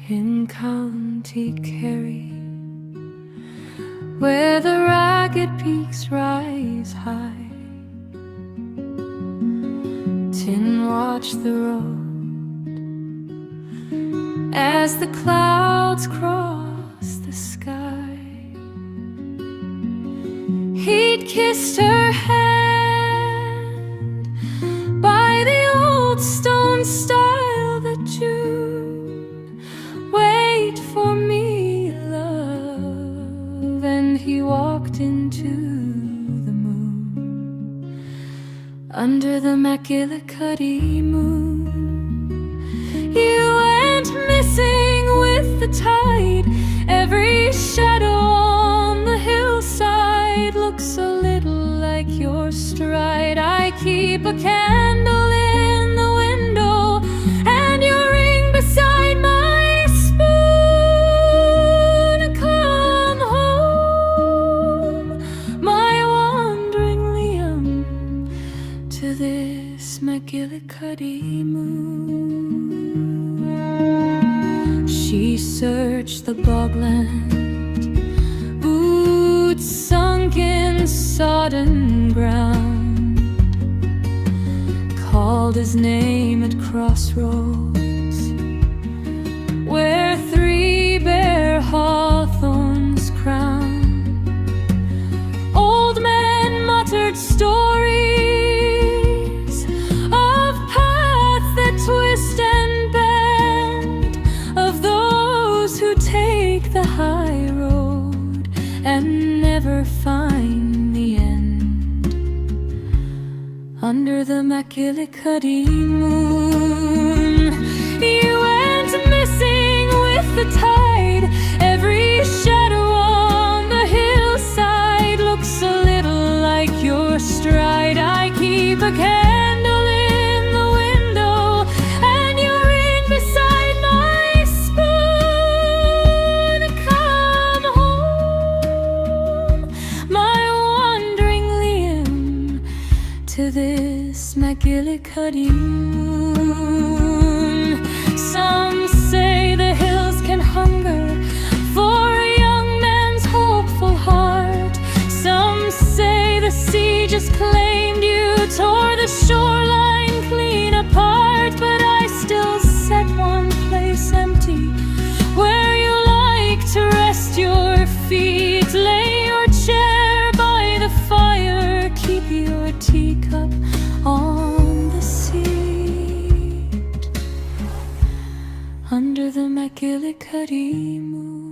in County Kerry, where the ragged peaks rise high. Tin watched the road as the clouds crossed the sky. He'd kissed her hand by the old stone stile that June. Wait for me, love. And he walked into the moon, under the Macgillicuddy moon. You went missing with the tide. Every shadow on the hillside looks a little like your stride. I keep a candle in the window and your ring beside my spoon. Come home, my wandering Liam, to this Macgillicuddy moon. She searched the bogland, boots sunk in sodden ground, called his name at crossroads, where three bare hawthorns crown. Old men muttered stories of paths that twist and bend, of those who take the high road and never find the end. Under the Macgillicuddy moon, you went missing with the tide. Every shadow on the hillside looks a little like your stride. I keep a candle in the window and your ring beside my spoon. Come home, my wandering Liam, to this Macgillicuddy moon. Some say the hills can hunger for a young man's hopeful heart. Some say the sea just claimed you, tore the shoreline clean apart. But I still set one place empty where you like to rest your feet. Lay your chair by the fire, keep your teacup on the seat, under the Macgillicuddy moon.